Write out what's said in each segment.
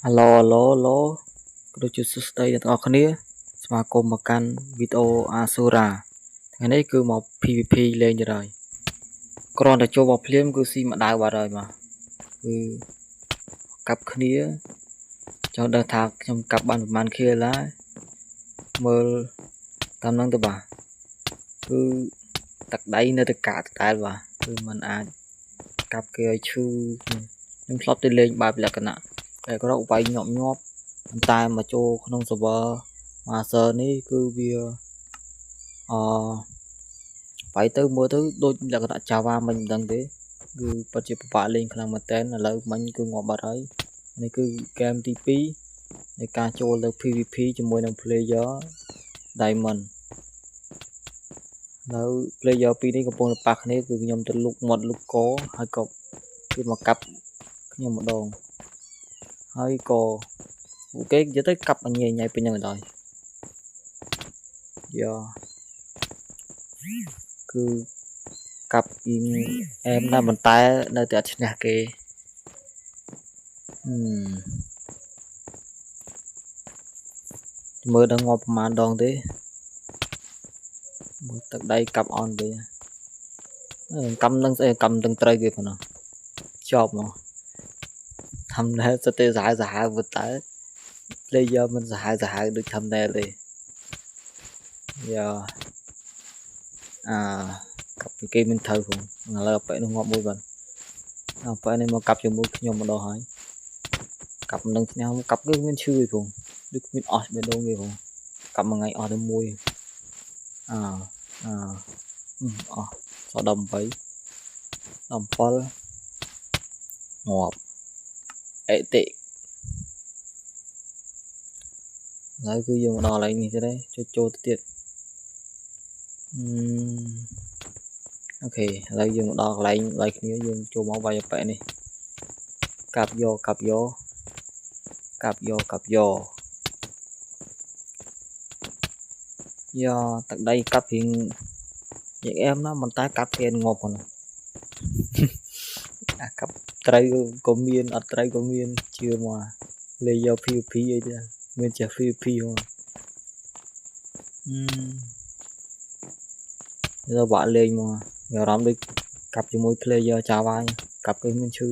Alo alo alo ដូចជាសួស្តីអ្នកទាំងអស់គ្នាស្វាគមន៍មកកាន់វីដេអូ Asura ថ្ងៃនេះគឺមក PVP លេងទៀតហើយគ្រាន់តែចូលមកភ្លាមគឺស៊ីម្ដៅបាត់ហើយបាទគឺកាប់គ្នាចង់ដឹងថាខ្ញុំកាប់បានប្រហែល kill ហើយមើលតាមហ្នឹងទៅបាទគឺទឹកដៃនៅតែកាក់តែបាទគឺมันអាចកាប់គេឲ្យឈឺខ្ញុំធ្លាប់ទៅលេងបែបលក្ខណៈតែក៏វាយញាប់ប៉ុន្តែមកចូលក្នុង server master នេះគឺវាបាយទៅមើលទៅដូចលក្ខណៈ Java មិនដឹងទេគឺពិតជាពិបាកលេងខ្លាំងមែនតើឥឡូវមិញគឺងាប់បាត់ហើយនេះគឺហ្គេមទី2នៃការចូលទៅ PVP ជាមួយនឹង player Diamond នៅ player 2នេះកំពុងតែប៉ះគ្នាគឺខ្ញុំទៅលុកមាត់លុកកហើយក៏គឺមកកាប់ខ្ញុំម្ដងហើយក៏អូខេនិយាយទៅកាប់ញ៉ៃញ៉ៃពេញហ្នឹងដែរយ៉ាគឺកាប់អ៊ីងអែមណាស់ប៉ុន្តែនៅតែអត់ឈ្នះគេមើលដល់ងាប់ប្រហែលដងទេមើលទឹកដៃកាប់អនទេកម្មនឹងស្អីកម្មនឹងត្រូវគេប៉ុណ្ណោះជាប់មកทำแนวสเตสายสหายប៉ុន្តែ player មិនសហាយដូច thumbnail ទេយ៉ាកាប់ពីគេមិនត្រូវផងឥឡូវប៉ែនោះងាប់មួយបាទប៉ែនេះមកកាប់ជាមួយខ្ញុំម្ដងហើយកាប់នឹងឈ្នះកាប់គឺមានឈឺឯផងដូចមានអស់បេះដូងគេផងកាប់មួយថ្ងៃអស់ទៅមួយអស់សល់18 17ងាប់អេតិហើយគឺយើងមកដល់កន្លែងនេះទៀតទេចូលទៅទៀតអូខេឥឡូវយើងមកដល់កន្លែងឲ្យគ្នាយើងចូលមកវាយប៉ែនេះកាប់យកយ៉ាទឹកដៃកាប់រៀងយ៉ាងអែមណាស់មិនតែកាប់គេងាប់ផងកាប់ត្រូវក៏មានអត់ត្រូវក៏មានជឿមកលេយក PVP អីទៀតមានចេះ PVP ហ្នឹងទៅបាក់លេងមកមានអារម្មណ៍ដូចកាប់ជាមួយ player Java កាប់គេមានឈឺ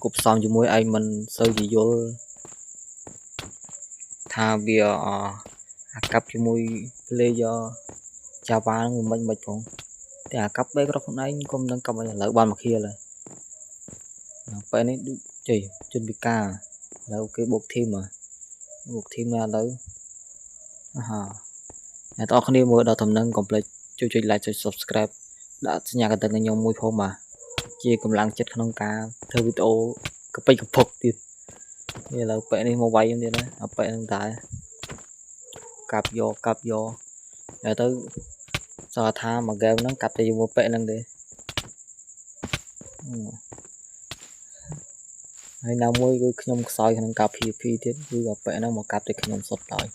គប់ផ្សំជាមួយឯងមិនសូវជាយល់ថាវាកាប់ជាមួយ player Java ហ្នឹងមិនផងតែកាប់បែករបស់ខ្លួនឯងក៏មិនដឹងកាប់ឲ្យឥឡូវបានមកខៀលហើយពេលនេះដូចជ័យជនពិការឥឡូវគេបុកធីមណាឥឡូវអ្នកទាំងអស់គ្នាមើលដល់ដំណឹងកុំភ្លេចជួយ like ជួយ subscribe ដាក់សញ្ញាកណ្ដឹងឲ្យខ្ញុំមួយផងបាទជាកម្លាំងចិត្តក្នុងការធ្វើវីដេអូកប៉ិចកពុកទៀតឥឡូវប៉ែនេះមកវាយខ្ញុំទៀតណាប៉ែនឹងតែកាប់យកតែទៅសរថាមួយហ្គេមហ្នឹងកាប់តែជាមួយប៉ែហ្នឹងទេហើយណាមួយគឺខ្ញុំខ្សោយក្នុងការ PVP ទៀតគឺប៉ែហ្នឹងមកកាប់តែខ្ញុំសុទ្ធហើយ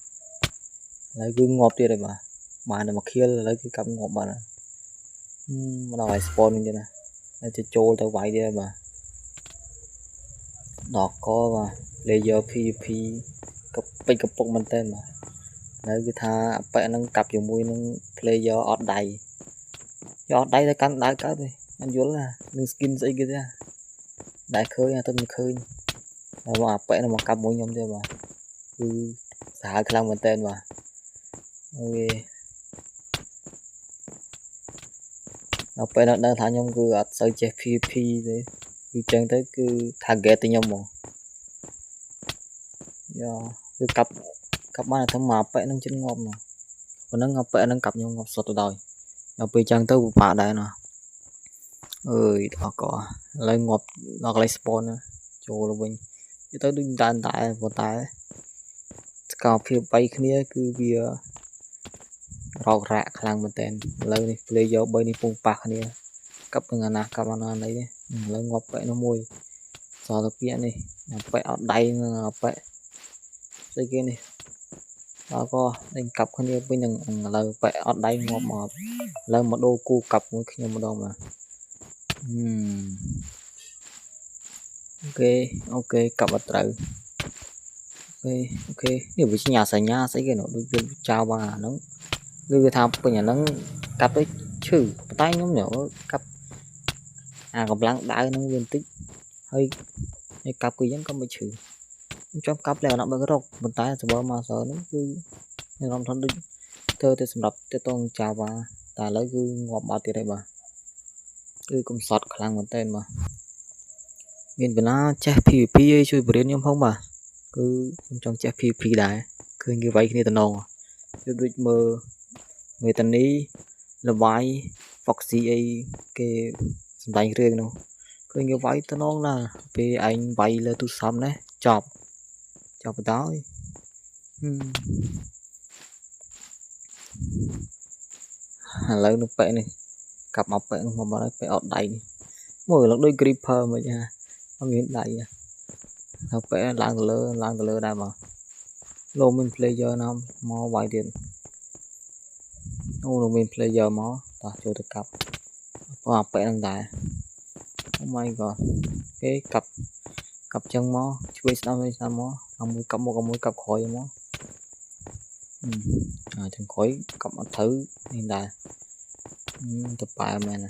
ឥឡូវគឺងាប់ទៀតហើយបាទបានតែមកខៀលឥឡូវគឺកាប់ងាប់បាត់ហើយមកដល់ឲ្យ spawn វិញទៀតណាហើយទៅចូលទៅវាយទៀតបាទដល់កបាទ player PVP ក៏ពេញកំពុកមែនតើបាទហើយគឺថាប៉ែហ្នឹងកាប់ជាមួយនឹង player អត់ដៃទៅកាន់ដៅកើតទេអត់យល់ណានឹង skin ស្អីគេទេដែរឃើញតែមិនឃើញហើយមកប៉ែហ្នឹងមកកាប់មួយខ្ញុំទៀតបាទគឺសាហាវខ្លាំងមែនតើបាទអូខេដល់ពេលដឹងថាខ្ញុំគឺអត់សូវចេះ PVP ទេគឺចឹងទៅគឺ target ទៅខ្ញុំហ្មងយ៉ាគឺកាប់បានតែមកប៉ែនឹងជិតងាប់មកប៉ុណ្ណឹងប៉ែនឹងកាប់ខ្ញុំងាប់សុទ្ធទៅដល់ពេលចឹងទៅពិបាកដែរណាអើយដល់កឥឡូវងាប់ដល់កន្លែង spawn ចូលវិញទៅដូចតែប៉ុន្តែស្កោភាព3គ្នាគឺវារោគរាក់ខ្លាំងមែនតើឥឡូវនេះ player 3នេះពងប៉ះគ្នាកាប់នឹងអាណាកាប់អាណានេះឥឡូវងាប់ប៉ែនោះមួយសល់តែពាក្យនេះប៉ែអត់ដៃនឹងប៉ែស្អីគេនេះដល់ក៏នឹងកាប់គ្នាវិញនឹងឥឡូវប៉ែអត់ដៃងាប់មកឥឡូវមកដូរគូកាប់មួយខ្ញុំម្ដងបាទ ok ok cặp bắt đầu ok ok nếu bị nhà sẽ cái nó được chào bà nó đưa tham bây giờ nó cặp tới chữ tay nhóm nhỏ cặp còn lăng đá nó viên tích hơi hay cặp cái giống có mấy chữ trong cặp là nó mới có rộng một tay sẽ mà sợ nó cứ lòng thân định thơ thì sầm đập thì tôn chào bà ta lấy cứ ngọt bao tiền đây bà cứ cũng sọt khả năng một tên mà nhìn bên nó che PVP chui bền nhưng không bà cứ trong che PVP đại cứ như vậy khi tao nong cứ đôi mơ người ta ní là vay Foxy cái sân tay riêng đâu cứ như vậy tao nong là vì anh vay là tôi xong đấy chọc chọc đó lấy nó vẽ này cặp mọc vẽ nó mà phải ọt đầy mỗi lần đôi creeper mà nha không hiện đại nó vẽ lang từ lơ đây mà lô mình player nào mò vài tiền lô mình player mò ta cho được cặp mọc vẽ đang đại oh my god cái cặp cặp chân mò chui sao mò cầm một cặp khỏi mò chân khỏi cặp một thứ hiện đại tập bài này nè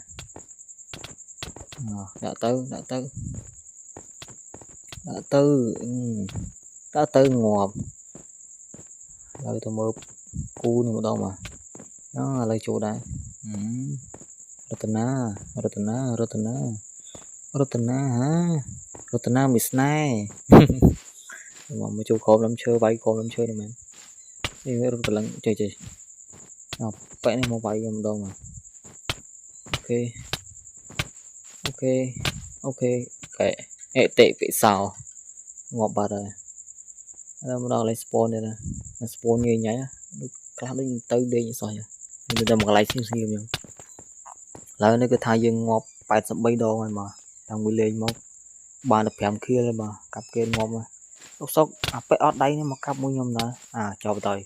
đã tư ngọt lời tôi mơ cu này một đâu mà nó là lời chủ đây Rotana hả Rotana Misnai mà mấy chú khổ lắm chơi bay khổ lắm chơi này mình đi với rất là chơi vẽ này một bay một đâu mà ok kệ hệ tệ bị sao ngọt bà rồi bắt đầu lấy spawn đây nè spawn như nháy các nó tới đây như sao người ta một lấy xíu nhá lại nó cái thay dương ngọt phải sắp bay đồ mà đang bị lên một bàn đập phèm kia lên mà cặp kia ngọt mà lúc sốc phải ở đây mà cặp mũi nhom nè chào tới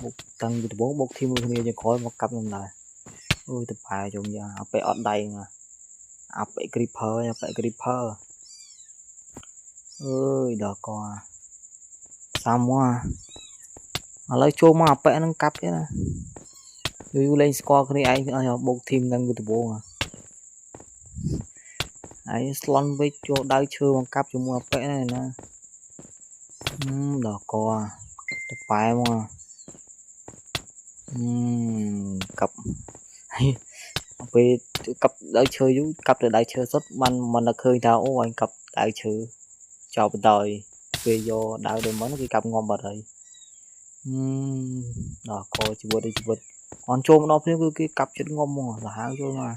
một tăng từ 4 bốc thêm người cho khỏi một cặp nhom này ôi tập bài dùng giờ phải ở đây mà phải creeper ơi đờ co sao mua lấy chô mà phải nâng cặp thế nè tôi lên score cái này anh bốc thêm đang từ 4 ấy slon với chỗ đau chưa bằng cặp cho mua vẽ này nè đỏ co tập bài mà cặp về cặp đau chơi chú cặp để đau chơi rất mình là khơi thao ô anh cặp đau chơi chào đời về do đau để mới nó cái cặp ngon bật rồi đỏ co chỉ bật còn trôm nó phía cái cặp chất ngon mà là hao cho mà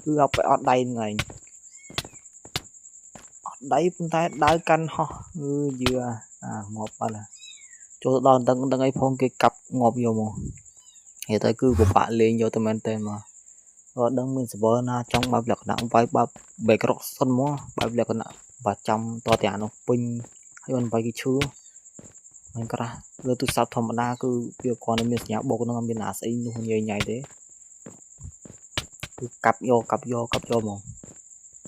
cứ gặp phải ở đây ngày đấy tay đá canh ho dừa ngọt là cho đòn tầng tầng iPhone cái cặp ngọt nhiều mà hiện tại cứ của bạn lên vô tụi tên mà rồi đăng mình server na trong bao lật nặng vay bao bề cái sân mua bao lật nặng và trong to tiền nó pin hay còn vay cái chứa mình có ra rồi tôi sắp thầm đa cứ việc còn mình nhà bộ nó bên nào sẽ luôn nhiều nhảy đấy cứ cặp vô mà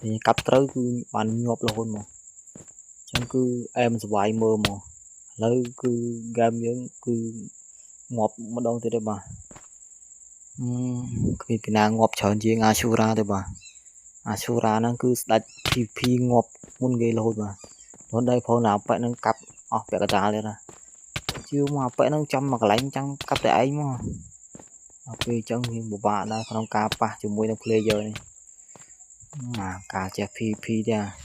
thì cặp tới cứ bạn nhộp luôn mà chẳng cứ em vài mơ mà lấy cứ game những cứ ngọt một đâu thế đấy bà cái nàng ngọt chọn gì Asura thôi bà Asura nó cứ đặt PVP ngọt muốn ghê lôi mà nó đây phone nào phải nâng cặp phải cái trả lên ra chưa mà phải nâng trăm mà lấy chẳng cặp để ấy mà ok chẳng như một bạn đây không cặp chừng mùi nó player này mà cả chè PVP ra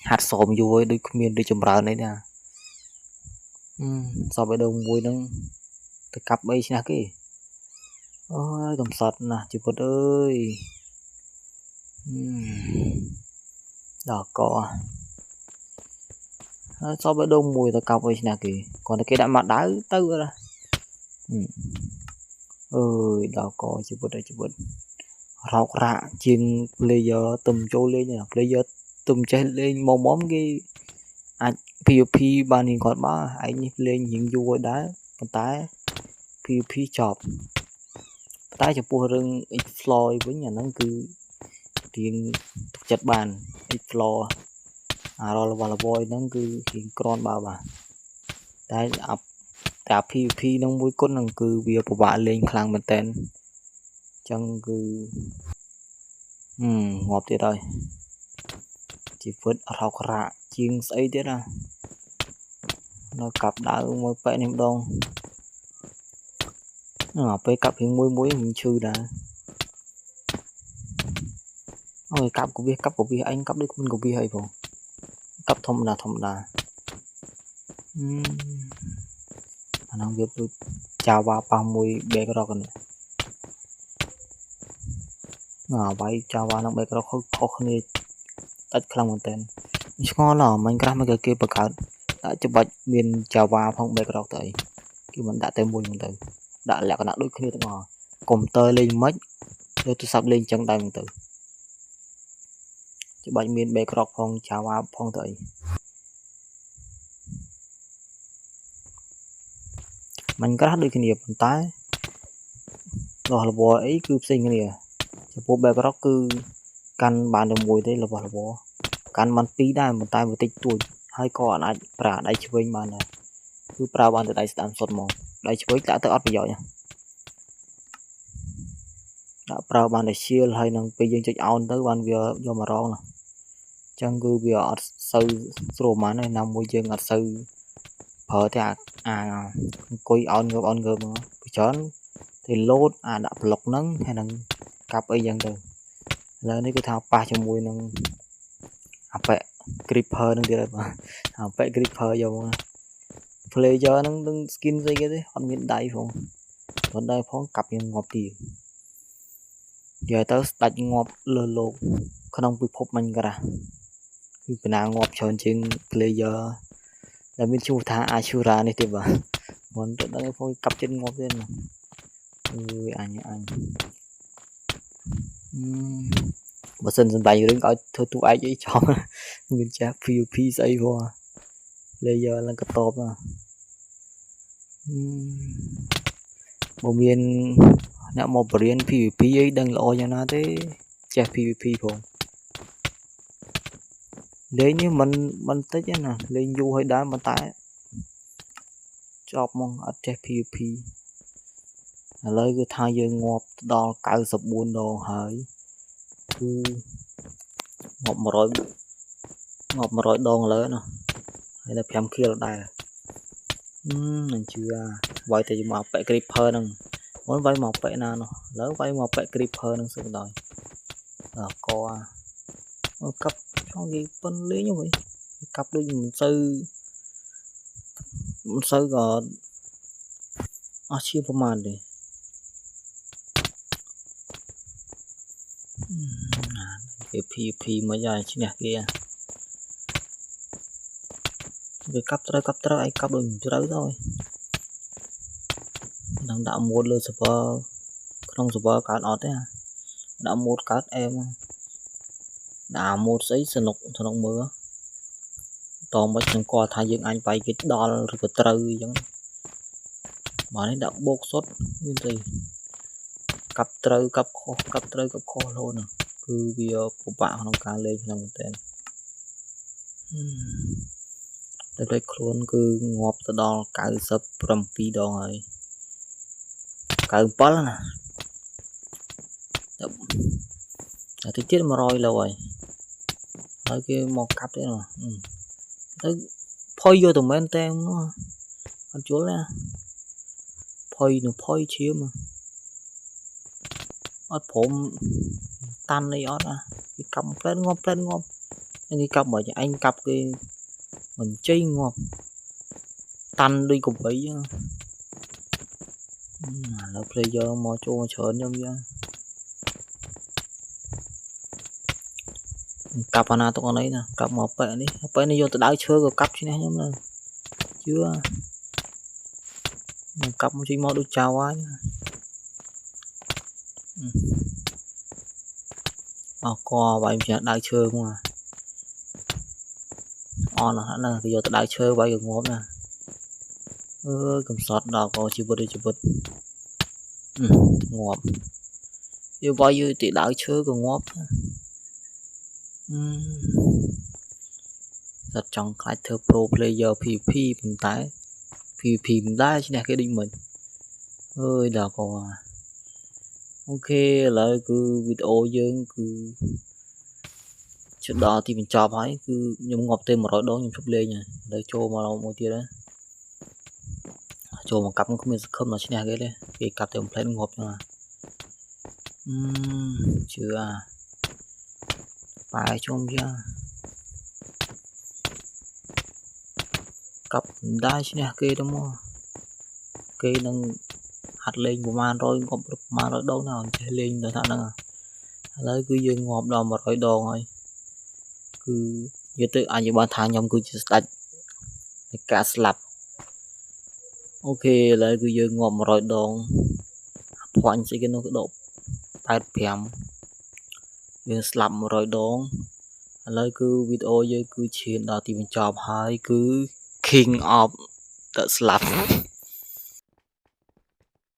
hạt sòm vui đôi miền đi chùm rờ này nè so với đầu mùi nó cái cặp bây nha kì ôi cầm sọt nè chị Phật ơi đỏ cọ so với đông mùi ta cặp bây nha kì còn cái đã mặt đá tư ra ơi đỏ cọ chị Phật rọc rạ trên player tùm trôi lên nha player tùm trên lên màu móm cái PVP ban hình còn ba anh lên những vui đá còn tái PVP chọc tái cho bùa rừng explore với nhà nó cứ tiền chặt bàn explore rồi là voi nó cứ hiện con bao bà đấyแต่ PVP នឹងមួយគុណនឹងគឺវាពិបាកលេងខ្លាំងមែនតើអញ្ចឹងគឺងាប់ទៀតហើយជីវិតរករាក់ជាងស្អីទៀតណានៅកាប់ដាវមើលប៉ែនេះម្ដងពេលកាប់រៀងមួយខ្ញុំឈឺដែរអូយកាប់កវិសអញកាប់ដូចគ្មានកវិសអីផងកាប់ធម្មតាអាហ្នឹងវាដូច Java ប៉ះមួយ background នេះវាយ Java នឹង background ខុសគ្នាដាច់ខ្លាំងមែនតើឆ្ងល់ណាស់ Minecraft មិនគេបង្កើតដាក់ច្បាច់មាន Java ផង background ទៅអីគេមិនដាក់តែមួយហ្នឹងទៅដាក់លក្ខណៈដូចគ្នាទាំងអស់កុំព្យូទ័រលេងមិនយកទូរស័ព្ទលេងចឹងដែរហ្នឹងទៅច្បាច់មាន background ផង Java ផងទៅអីMinecraft ដូចគ្នាប៉ុន្តែរបស់របរអីគឺផ្សេងគ្នាចំពោះ background គឺកាន់បានតែមួយទេរបស់របរកាន់បានពីរដែរប៉ុន្តែបន្តិចតួចហើយក៏អាចប្រើដៃឆ្វេងបានដែរគឺប្រើបានតែដៃស្ដាំសុទ្ធហ្មងដៃឆ្វេងដាក់ទៅអត់ប្រយោជន៍ដាក់ប្រើបានតែ shield ហើយនឹងពេលយើងចុច on ទៅបានវាយកមករងណាអញ្ចឹងគឺវាអត់សូវស្រួលប៉ុន្មានទេណាមួយយើងអត់សូវប្រើតែអង្គុយ on ងើបមកច្រើនទៅ load ដាក់ block ហ្នឹងហើយនឹងកាប់អីយ៉ាងទៅឥឡូវនេះគឺថាប៉ះជាមួយនឹងអាប៉ែ creeper ហ្នឹងទៀតហើយបាទអាប៉ែ creeper យកមក player ហ្នឹងនឹង skin ស្អីគេទេអត់មានដៃផងប៉ុន្តែផងកាប់យើងងាប់ទៀតនិយាយទៅស្ដាច់ងាប់លើលោកក្នុងពិភព Minecraft គឺបណ្ណាងាប់ច្រើនជាង player ដែលមានឈ្មោះថា Ashura នេះទេបាទមិនទៅដឹងផងកាប់ចិត្តងាប់ទៀតណាអើយអញបើសិនសំដែងរឿងឲ្យធ្វើទូឯកអីចំមានចាស់ PVP ស្អីផង player ឡើងកតបណាបើមានអ្នកមកបរៀន PVP អីដឹងល្អយ៉ាងណាទេចេះ PVP ផងលេងនេះមិនតិចទេណាលេងយូរហើយដែរប៉ុន្តែចប់មកអត់ចេះ PVP ឥឡូវគឺថាយើងងាប់ដល់94ដងហើយគឺងាប់100ដងឥឡូវណាហើយតែ5 kill ដែរមិនជឿវាយតែមកប៉ែ creeper ហ្នឹងមុនវាយមកប៉ែណានោះឥឡូវវាយមកប៉ែ creeper ហ្នឹងសឹកដល់កកាប់ចង់និយាយប៉ុនលេងហ្នឹងកាប់ដូចមិនសូវក៏អស់ជាប្រមាណទេគេ PVP មកយ៉ាងឈ្នះគេវាកាប់ត្រូវឯងកាប់ដូចមិនត្រូវទៅនឹងដាក់ម៉ូតលើ server ក្នុង server កើតអត់ទេដាក់ម៉ូតកើតអែមដាក់ម៉ូតស្អីសនុកមើលតមិនខ្ញុំគាត់ថាយើងអាចបាយគេដល់ឬក៏ត្រូវអញ្ចឹងបាទនេះដាក់បោកសុតមានទេកាប់ត្រូវកាប់ខុសរហូតណាគឺវាពិបាកក្នុងការលេងក្នុងមែនតើតែលេខខ្លួនគឺងាប់ទៅដល់97ដងហើយ97ណាតែតិចទៀត100លោហើយគេមកកាប់ទេណាទៅផុយយកទៅមែនតែអត់យល់ណាផុយឈាមអត់ព្រមតាន់អីអត់គេកាប់ផ្លែងាប់គេកាប់មកឯងកាប់គេមិនជ័យងាប់តាន់ដូចកបីឥឡូវ player មកចូលច្រើនខ្ញុំយ៉ាងកាប់អាណាទុកអីណាកាប់មកប៉ែនេះយកទៅដៅឈើក៏កាប់ឈ្នះខ្ញុំដែរជឿមកកាប់មកជិះមកដូច Java អកវាយចាដៅឈើមកអនហ្នឹងគេយកទៅដៅឈើវាយក៏ងាប់ណាកំសត់ដល់ក៏ជីវិតងាប់វាវាយទៅដៅឈើក៏ងាប់ giật trong cái thơ pro player PVP mình tái PVP mình đá chứ nè cái định mình ơi đã có ok lại cứ video dương cứ trước đó thì mình cho hỏi cứ nhung ngọc tên một rồi đó nhung chụp lên nha để cho mà một tia đấy cho một cặp không là chứ nè cái đấy cái cặp thì mình thấy ngọc nhưng mà chưa à phải chung chưa cặp đá chứ nè cái đó mà cái đang hạt lên của man rồi ngọc mà rồi đâu nào chơi lên rồi thằng nào lấy cứ dương ngọc đòn một rồi đồ rồi cứ như tự anh như bạn thằng nhóm cứ chỉ đặt cả slap ok lấy cứ dương ngọc một rồi đồ khoản sẽ cái nó độ 85 dương slap một rồi đồ lấy cứ video với cứ chuyện đó thì mình chọn hai cứ king of the slap